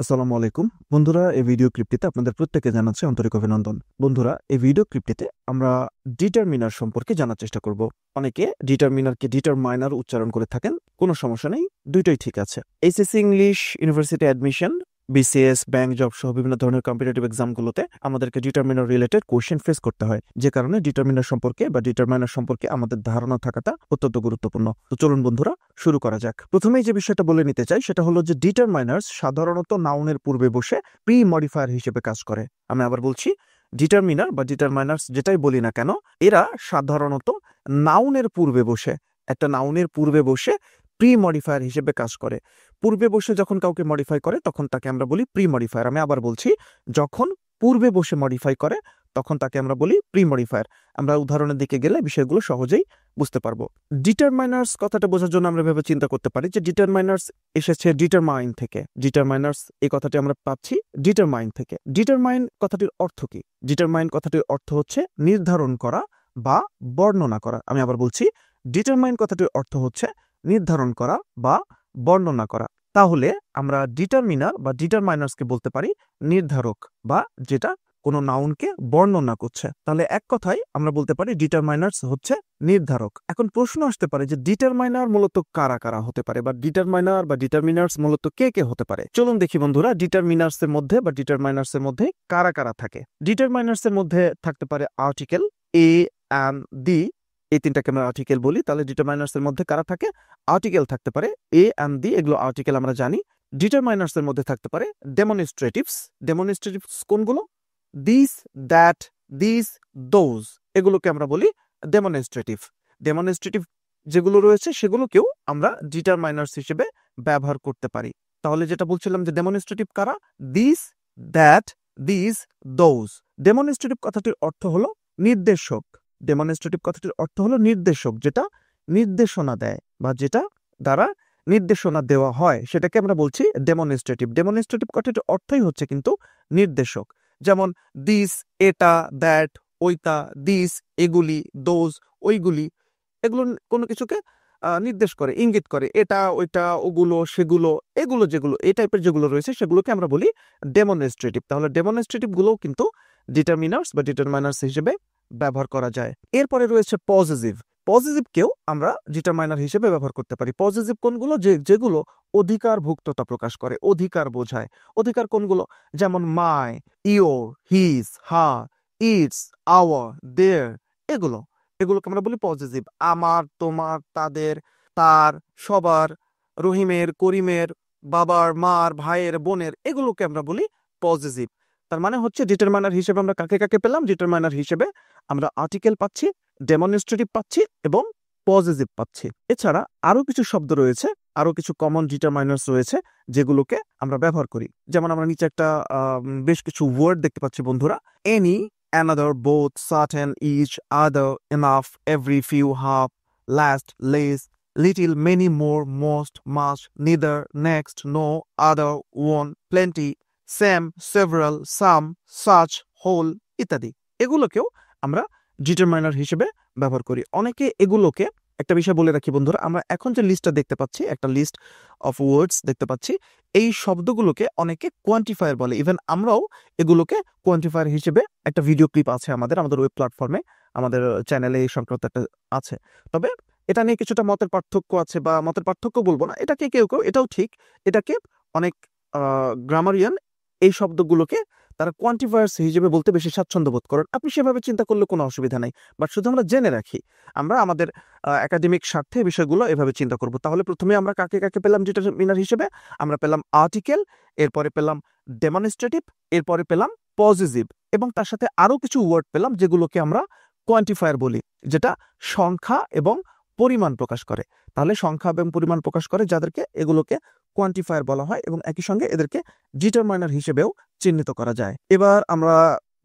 আসসালামু আলাইকুম বন্ধুরা, এই ভিডিও ক্লিপটিতে আপনাদের প্রত্যেককে জানাচ্ছি আন্তরিক অভিনন্দন। বন্ধুরা, এই ভিডিও ক্লিপটিতে আমরা ডিটারমিনার সম্পর্কে জানার চেষ্টা করব। অনেকে ডিটারমিনারকে ডিটারমাইনার উচ্চারণ করে থাকেন, কোনো সমস্যা নেই, দুইটাই ঠিক আছে। HSC English, university admission, BCS, bank job সহ বিভিন্ন ধরনের কম্পিটিটিভ এক্সামগুলোতে আমাদেরকে ডিটারমিনার রিলেটেড কোয়েশ্চেন ফেস করতে হয়, যে কারণে ডিটারমিনার সম্পর্কে বা ডিটারমাইনার সম্পর্কে আমাদের ধারণা থাকাটা অত্যন্ত গুরুত্বপূর্ণ। তো চলুন বন্ধুরা, শুরু করা যাক। প্রথমেই যে বিষয়টা বলে নিতে চাই সেটা হলো যে ডিটারমাইনার্স সাধারণত নাউনের পূর্বে বসে প্রি মডিফায়ার হিসেবে কাজ করে। আমি আবার বলছি, ডিটারমিনার বা ডিটারমাইনার্স যেটাই বলি না কেন, এরা সাধারণত নাউনের পূর্বে বসে, একটা নাউনের পূর্বে বসে প্রি মডিফায়ার হিসেবে কাজ করে। পূর্বে বসে যখন কাউকে মডিফাই করে তখন তাকে আমরা বলি প্রি মডিফায়ার। আমি আবার বলছি, যখন পূর্বে বসে মডিফাই করে তখন তাকে আমরা বলি প্রি মডিফায়ার। আমরা উদাহরণের দিকে গেলে বিষয়গুলো সহজেই বুঝতে পারবো। ডিটারমাইনার্স কথাটা বোঝার জন্য আমরা ভেবে চিন্তা করতে পারি যে ডিটারমাইনার্স এসেছে ডিটারমাইন থেকে। ডিটারমাইনার্স এই কথাটি আমরা পাচ্ছি ডিটারমাইন থেকে। ডিটারমাইন কথাটির অর্থ কি? ডিটারমাইন কথাটির অর্থ হচ্ছে নির্ধারণ করা বা বর্ণনা করা। আমি আবার বলছি, ডিটারমাইন কথাটির অর্থ হচ্ছে নির্ধারণ করা বা বর্ণনা করা। তাহলে আমরা ডিটারমিনার বা ডিটারমাইনার্সকে বলতে পারি নির্ধারক, বা যেটা কোনো নাউনকে বর্ণনা করছে। তাহলে এক কথায় আমরা বলতে পারি ডিটারমাইনার্স হচ্ছে নির্ধারক। এখন প্রশ্ন আসতে পারে যে ডিটারমাইনার মূলত কারা কারা হতে পারে, বা ডিটারমাইনার বা ডিটারমিনার্স মূলত কে কে হতে পারে। চলুন দেখি বন্ধুরা, ডিটারমিনার্সের মধ্যে বা ডিটারমাইনার্সের মধ্যে কারা কারা থাকে। ডিটারমাইনার্সের মধ্যে থাকতে পারে আর্টিকেল এ অ্যান্ড দি, এই তিনটাকে আমরা আর্টিকেল বলি। তাহলে ডিটারমাইনার্সের মধ্যে কারা থাকে? আর্টিকেল থাকতে পারে, এ অ্যান্ড দি, এগুলো আর্টিকেল আমরা জানি। ডিটারমাইনার্সের মধ্যে থাকতে পারে ডেমনস্ট্রেটিভস। ডেমনস্ট্রেটিভস কোনগুলো? দিস, দ্যাট, দিস, দোজ, এগুলোকে আমরা বলি ডেমনস্ট্রেটিভ। ডেমনস্ট্রেটিভ যেগুলো রয়েছে সেগুলোকেও আমরা ডিটারমাইনার্স হিসেবে ব্যবহার করতে পারি। তাহলে যেটা বলছিলাম যে ডেমনস্ট্রেটিভ কারা? This, that, this, those. Demonstrative কথাটির অর্থ হলো নির্দেশক। ডেমনস্ট্রেটিভ কথাটির অর্থ হলো নির্দেশক, যেটা নির্দেশনা দেয় বা যেটা দ্বারা নির্দেশনা দেওয়া হয় সেটাকে আমরা বলছি ডেমনস্ট্রেটিভ। ডেমনস্ট্রেটিভ কথাটির অর্থই হচ্ছে কিন্তু নির্দেশক। যেমন দিস, এটা, দ্যাট, ওইটা, দিস, এগুলি, দোজ, ওইগুলি, এগুলো কোনো কিছুকে নির্দেশ করে, ইঙ্গিত করে। এটা, ওইটা, ওগুলো, সেগুলো, এগুলো যেগুলো এই টাইপের যেগুলো রয়েছে সেগুলোকে আমরা বলি ডেমনস্ট্রেটিভ। তাহলে ডেমনস্ট্রেটিভ গুলোও কিন্তু ডিটারমিনার্স বা ডিটারমাইনার্স হিসেবে ব্যবহার করা যায়। এরপরে রয়েছে পজেসিভ। পজেসিভকেও আমরা ডিটারমাইনার হিসেবে ব্যবহার করতে পারি। পজেসিভ কোনগুলো? যেগুলো অধিকারভুক্ততা প্রকাশ করে, অধিকার বোঝায়। অধিকার কোনগুলো? যেমন my, your, his, her, its, our, their, এগুলোকে আমরা বলি পজেসিভ। আমার, তোমার, তাদের, তার, সবার, রহিমের, করিমের, বাবার, মার, ভাইয়ের, বোনের, এগুলোকে আমরা বলি পজেসিভ। তার মানে হচ্ছে ডিটারমাইনার হিসেবে আমরা কাকে কাকে পেলাম? ডিটারমাইনার হিসেবে আমরা আর্টিকেল পাচ্ছি, ডেমনস্ট্রেটিভ পাচ্ছি এবং পজেসিভ পাচ্ছি। এছাড়া আরো কিছু শব্দ রয়েছে, আরো কিছু কমন ডিটারমাইনার্স রয়েছে যেগুলোকে আমরা ব্যবহার করি। যেমন আমরা নিচে একটা বেশ কিছু ওয়ার্ড দেখতে পাচ্ছি বন্ধুরা। Any, another, both, certain, each, other, enough, every, few, half, last, less, little, many, more, most, much, neither, next, no, other, one, plenty, same, several, some, such, whole ইত্যাদি। এগুলোকেও আমরা ডিটারমাইনার হিসেবে ব্যবহার করি। অনেকে এগুলোকে, একটা বিষয় বলে রাখি বন্ধুরা, আমরা এখন যে লিস্টটা দেখতে পাচ্ছি, একটা লিস্ট অফ ওয়ার্ডস দেখতে পাচ্ছি, এই শব্দগুলোকে অনেকে কোয়ান্টিফায়ার বলে। ইভেন আমরাও এগুলোকে কোয়ান্টিফায়ার হিসেবে একটা ভিডিও ক্লিপ আছে আমাদের ওয়েব প্ল্যাটফর্মে, আমাদের চ্যানেলে এই সংক্রান্ত একটা আছে। তবে এটা নিয়ে কিছুটা মতের পার্থক্য আছে, বা মতের পার্থক্য বলবো না, এটাকে কেউ কেউ, এটাও ঠিক, এটাকে অনেক গ্রামারিয়ান এই শব্দগুলোকে তারা কোয়ান্টিফায়ার্স হিসেবে বলতে বেশি স্বাচ্ছন্দ্য বোধ করেন। আপনি সেভাবে চিন্তা করলে কোনো অসুবিধা নাই, বাট শুধু আমরা জেনে রাখি, আমরা আমাদের একাডেমিক স্বার্থে বিষয়গুলো এভাবে চিন্তা করব। তাহলে প্রথমে আমরা কাকে কাকে পেলাম ডিটারমিনার হিসেবে? আমরা পেলাম আর্টিকেল, এরপরে পেলাম ডেমনস্ট্রেটিভ, এরপরে পেলাম পজেসিভ, এবং তার সাথে আরো কিছু ওয়ার্ড পেলাম যেগুলোকে আমরা কোয়ান্টিফায়ার বলি, যেটা সংখ্যা এবং পরিমাণ প্রকাশ করে। তাহলে সংখ্যা এবং পরিমাণ প্রকাশ করে যাদেরকে, এগুলোকে কোয়ান্টিফায়ার বলা হয়, এবং একই সঙ্গে এদেরকে ডিটারমাইনার হিসেবেও চিহ্নিত করা যায়। এবার আমরা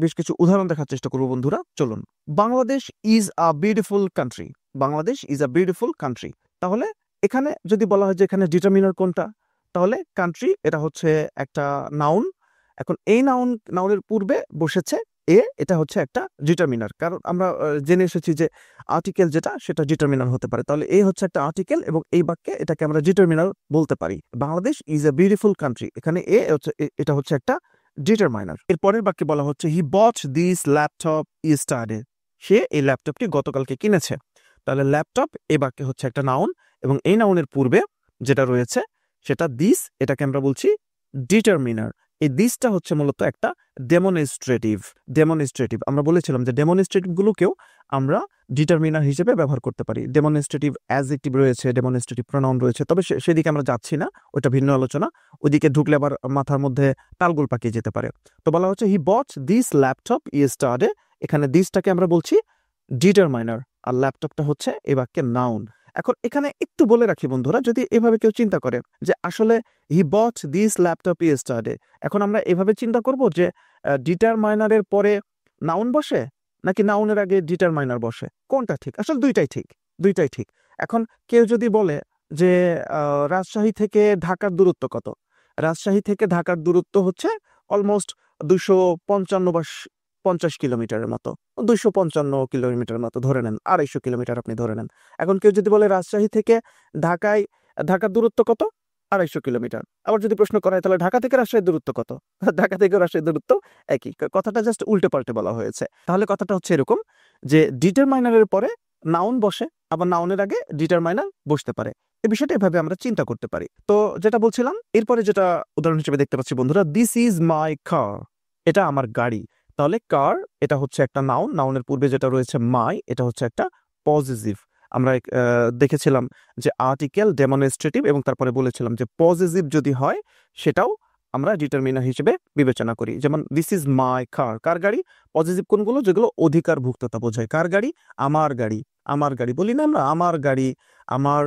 বেশ কিছু উদাহরণ দেখার চেষ্টা করব বন্ধুরা, চলুন। Bangladesh is a beautiful country. Bangladesh is a beautiful country. তাহলে এখানে যদি বলা হয় যে এখানে ডিটারমিনার কোনটা, তাহলে কান্ট্রি এটা হচ্ছে একটা নাউন। এখন এই নাউনের পূর্বে বসেছে এটা হচ্ছে একটা ডিটারমিনার, কারণ আমরা জেনে এসেছি যে আর্টিকেল যেটা সেটা ডিটারমিনার হতে পারে। তাহলে এ হচ্ছে একটা আর্টিকেল এবং এই বাক্যে এটাকে আমরা ডিটারমিনার বলতে পারি। Bangladesh is a beautiful country, এখানে এটা হচ্ছে একটা ডিটারমাইনার। এর পরের বাক্যে বলা হচ্ছে হি বট দিস ল্যাপটপ ইয়েস্টারডে, সে এই ল্যাপটপটি গতকালকে কিনেছে। তাহলে ল্যাপটপ এই বাক্যে হচ্ছে একটা নাউন এবং এই নাউনের পূর্বে যেটা রয়েছে সেটা দিস, এটাকে আমরা বলছি ডিটারমিনার। এই দিসটা হচ্ছে মূলত একটা ডেমনস্ট্রেটিভ। আমরা বলেছিলাম যে ডেমনস্ট্রেটিভগুলোকেও আমরা ডিটারমিনার হিসেবে ব্যবহার করতে পারি। ডেমনস্ট্রেটিভ অ্যাডজেক্টিভ রয়েছে, ডেমনস্ট্রেটিভ প্রোনাউন রয়েছে, তবে সেদিকে আমরা যাচ্ছি না, ওটা ভিন্ন আলোচনা। ওইদিকে ঢুকলে আবার মাথার মধ্যে তালগোল পাকিয়ে যেতে পারে। তো বলা হচ্ছে হি বট দিস ল্যাপটপ ইয়েস্টারডে, এখানে দিসটাকে আমরা বলছি ডিটারমাইনার আর ল্যাপটপটা হচ্ছে এই বাক্যের নাউন। এখন এখানে একটু বলে রাখি বন্ধুরা, যদি এভাবে কেউ চিন্তা করে যে আসলে হি বট দিস ল্যাপটপ ইয়েস্টারডে, এখন আমরা এভাবে চিন্তা করব যে ডিটারমাইনারের পরে নাউন বসে নাকি নাউনের আগে ডিটারমাইনার বসে, কোনটা ঠিক? আসলে দুইটাই ঠিক। এখন কেউ যদি বলে যে রাজশাহী থেকে ঢাকার দূরত্ব কত, রাজশাহী থেকে ঢাকার দূরত্ব হচ্ছে অলমোস্ট 255 বা 50 কিলোমিটারের মতো, 255 কিলোমিটার মতো ধরে নেন, 250 কিলোমিটার আপনি ধরে নেন। এখন কেউ যদি বলে রাজশাহী থেকে ঢাকার দূরত্ব কত, 250 কিলোমিটার। আবার যদি প্রশ্ন করা হয় তাহলে ঢাকা থেকে রাজশাহীর দূরত্ব কত, ঢাকা থেকে রাজশাহীর দূরত্ব একই। কথাটা জাস্ট উল্টে পাল্টে বলা হয়েছে। তাহলে কথাটা হচ্ছে এরকম যে ডিটারমাইনারের পরে নাউন বসে, আবার নাউনের আগে ডিটারমাইনার বসতে পারে। এই বিষয়টা এভাবে আমরা চিন্তা করতে পারি। তো যেটা বলছিলাম, এরপরে যেটা উদাহরণ হিসেবে দেখতে পাচ্ছি বন্ধুরা, দিস ইজ মাই কার, এটা আমার গাড়ি। তাহলে কার এটা হচ্ছে একটা নাউন, নাউনের পূর্বে যেটা রয়েছে মাই, এটা হচ্ছে একটা পজিটিভ। আমরা দেখেছিলাম যে আর্টিকেল ডেমনস্ট্রেটিভ এবং তারপরে বলেছিলাম যে পজিটিভ যদি হয় সেটাও আমরা ডিটারমিনার হিসেবে বিবেচনা করি। যেমন দিস ইজ মাই কার, কার গাড়ি। পজিটিভ কোনগুলো? যেগুলো অধিকারভুক্ততা বোঝায়। কার গাড়ি? আমার গাড়ি। আমার গাড়ি বলি না আমরা, আমার গাড়ি, আমার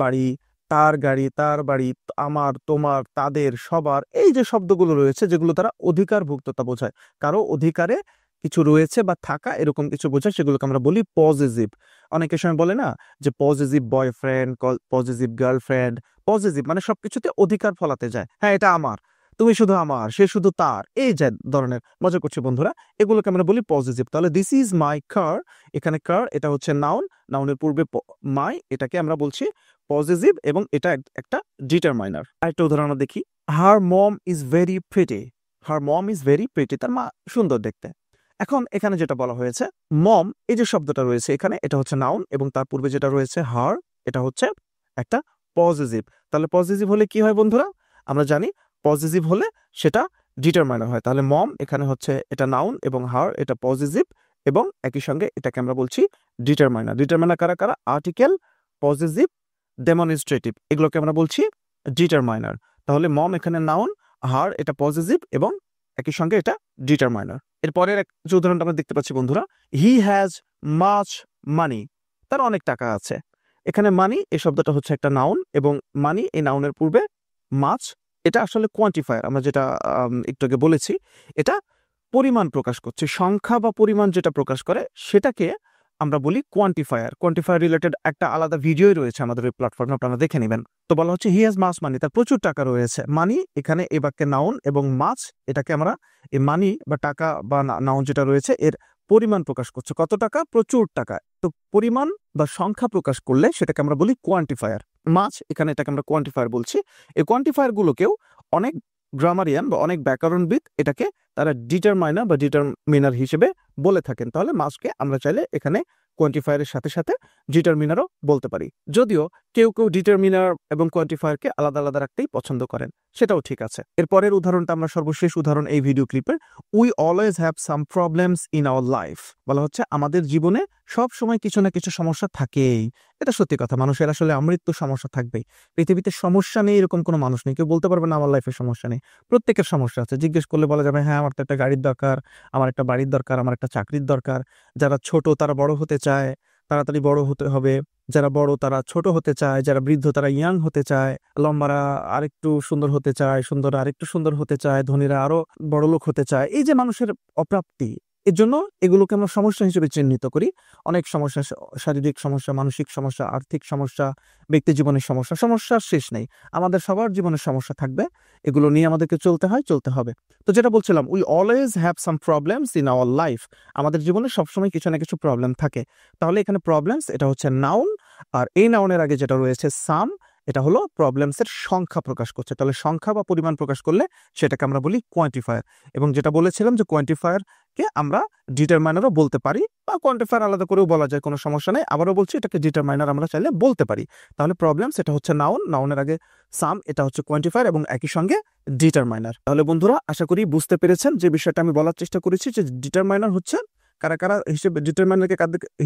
বাড়ি, তার গাড়ি, তার বাড়ি, আমার, তোমার, তাদের, সবার, এই যে শব্দগুলো রয়েছে যেগুলো তারা অধিকারভুক্ততা বোঝায়, কারো অধিকারে কিছু রয়েছে বা থাকা এরকম কিছু বোঝায়, সেগুলোকে আমরা বলি পজিটিভ। অনেকের সময় বলে না যে positive boyfriend, positive girlfriend. Positive মানে সবকিছুতে অধিকার ফলাতে যায়। হ্যাঁ, এটা আমার, তুমি শুধু আমার, সে শুধু তার, এই যে ধরনের মজা করছে বন্ধুরা, এগুলোকে আমরা বলি পজিটিভ। তাহলে দিস ইজ মাই কার, এখানে কার এটা হচ্ছে নাউন, নাউনের পূর্বে মাই, এটাকে আমরা বলছি পজিটিভ এবং এটা একটা ডিটারমাইনার। আরেকটা উদাহরণ আমরা দেখি, her mom is very pretty, her mom is very pretty, তার মা সুন্দর দেখতে। এখন এখানে যেটা বলা হয়েছে, মম এই যে শব্দটা রয়েছে এখানে, এটা হচ্ছে নাউন এবং তার পূর্বে যেটা রয়েছে হার, এটা হচ্ছে একটা পজিটিভ। তাহলে পজিটিভ হলে কি হয় বন্ধুরা? আমরা জানি পজিটিভ হলে সেটা ডিটারমাইনার হয়। তাহলে মম এখানে হচ্ছে এটা নাউন এবং হার এটা পজিটিভ এবং একই সঙ্গে এটাকে আমরা বলছি ডিটারমাইনার। ডিটারমাইনার কারা কারা? আর্টিকেল, পজিটিভ, ডেমনস্ট্রেটিভ, এগুলোকে আমরা বলছি ডিটারমাইনার। তাহলে মম এখানে নাউন, হার এটা পজিটিভ এবং একই সঙ্গে এটা ডিটারমাইনার। এরপরের যে উদাহরণটা আমরা দেখতে পাচ্ছি বন্ধুরা, হি হ্যাজ মাচ মানি, তার অনেক টাকা আছে। এখানে মানি এই শব্দটা হচ্ছে একটা নাউন এবং মানি এই নাউনের পূর্বে মাচ, এটা আসলে কোয়ান্টিফায়ার। আমরা যেটা একটু আগে বলেছি, এটা পরিমাণ প্রকাশ করছে, সংখ্যা বা পরিমাণ যেটা প্রকাশ করে সেটাকে আমরা বলি কোয়ান্টিফায়ার। কোয়ান্টিফায়ার রিলেটেড একটা আলাদা ভিডিওই রয়েছে আমাদের ওই প্ল্যাটফর্মে, আপনারা দেখে নেবেন। তো বলা হচ্ছে হি হ্যাজ মাছ মানি, তার প্রচুর টাকা রয়েছে। মানি এখানে এই বাক্যে নাউন এবং মাছ এটাকে আমরা এই মানি বা টাকা বা নাউন যেটা রয়েছে এর পরিমাণ প্রকাশ করছে, কত টাকা? প্রচুর টাকা। তো পরিমাণ বা সংখ্যা প্রকাশ করলে সেটাকে আমরা বলি কোয়ান্টিফায়ার। মাছ এখানে এটাকে আমরা কোয়ান্টিফায়ার বলছি। এই কোয়ান্টিফায়ার গুলোকেও অনেক গ্রামারিয়ান বা অনেক ব্যাকরণবিদ এটাকে তারা ডিটারমাইনার বা ডিটারমিনার হিসেবে বলে থাকেন। তাহলে মাছকে আমরা চাইলে এখানে কোয়ান্টিফায়ারের সাথে সাথে ডিটারমিনারও বলতে পারি, যদিও কেউ কেউ ডিটারমিনার এবং কোয়ান্টিফায়ারকে আলাদা আলাদা রাখতেই পছন্দ করেন, সেটাও ঠিক আছে। এরপরের উদাহরণটা আমরা সর্বশেষ উদাহরণ এই ভিডিও ক্লিপের, we always have some problems in our life. বলা হচ্ছে আমাদের জীবনে সব সময় কিছু না কিছু সমস্যা থাকেই। এটা সত্যি কথা, মানুষের আসলে আমৃত্যু সমস্যা থাকবেই। পৃথিবীতে সমস্যা নেই এরকম কোনো মানুষ নেই, কেউ বলতে পারবে না আমার লাইফে সমস্যা নেই। প্রত্যেকের সমস্যা আছে, জিজ্ঞেস করলে বলা যাবে হ্যাঁ আমার তো একটা গাড়ির দরকার, আমার একটা বাড়ির দরকার, আমার একটা চাকরির দরকার। যারা ছোট তারা বড় হতে চায়, তাড়াতাড়ি বড় হতে হবে। যারা বড় তারা ছোট হতে চায়, যারা বৃদ্ধ তারা ইয়াং হতে চায়, লম্বারা আরেকটু সুন্দর হতে চায়, সুন্দর আরেকটু সুন্দর হতে চায়, ধনীরা আরো বড় লোক হতে চায়। এই যে মানুষের অপ্রাপ্তি, এর জন্য এগুলোকে আমরা সমস্যা হিসেবে চিহ্নিত করি। অনেক সমস্যা, শারীরিক সমস্যা, মানসিক সমস্যা, আর্থিক সমস্যা, ব্যক্তি জীবনের সমস্যা, সমস্যার শেষ নেই। আমাদের সবার জীবনের সমস্যা থাকবে। এগুলো নিয়ে আমাদেরকে চলতে হয়, চলতে হবে। তো যেটা বলছিলাম, we always have some problems in our life. আমাদের জীবনে সবসময় কিছু না কিছু প্রবলেম থাকে। তাহলে এখানে প্রবলেমস এটা হচ্ছে নাউন, আর এই নাউনের আগে যেটা রয়েছে সাম, এটা হলো প্রবলেমসের সংখ্যা প্রকাশ করছে। তাহলে সংখ্যা বা পরিমাণ প্রকাশ করলে সেটাকে আমরা বলি কোয়ান্টিফায়ার। এবং যেটা বলেছিলাম যে কোয়ান্টিফায়ারকে আমরা ডিটারমাইনারও বলতে পারি, বা কোয়ান্টিফায়ার আলাদা করেও বলা যায়, কোনো সমস্যা নেই। আবারও বলছি, এটাকে ডিটারমাইনার আমরা চাইলে বলতে পারি। তাহলে প্রবলেমস এটা হচ্ছে নাউন, নাউনের আগে সাম, এটা হচ্ছে কোয়ান্টিফায়ার এবং একই সঙ্গে ডিটারমাইনার। তাহলে বন্ধুরা, আশা করি বুঝতে পেরেছেন যে বিষয়টা আমি বলার চেষ্টা করেছি, যে ডিটারমাইনার হচ্ছে কারা কারা হিসেবে, ডিটারমাইনারকে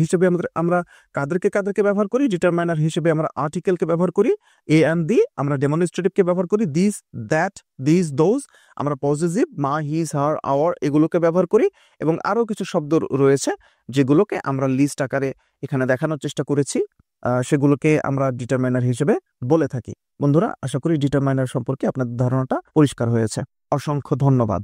হিসেবে আমরা কাদেরকে ব্যবহার করি। ডিটারমাইনার হিসেবে আমরা আর্টিকেলকে ব্যবহার করি, এ অ্যান্ড দি। আমরা ডেমনস্ট্রেটিভকে ব্যবহার করি, দিস, দ্যাট, দিস, দোজ। আমরা পজিটিভ, মা, হিজ, হার, আওয়ার, এগুলোকে ব্যবহার করি। এবং আরও কিছু শব্দ রয়েছে যেগুলোকে আমরা লিস্ট আকারে এখানে দেখানোর চেষ্টা করেছি, সেগুলোকে আমরা ডিটারমাইনার হিসেবে বলে থাকি। বন্ধুরা, আশা করি ডিটারমাইনার সম্পর্কে আপনাদের ধারণাটা পরিষ্কার হয়েছে। অসংখ্য ধন্যবাদ।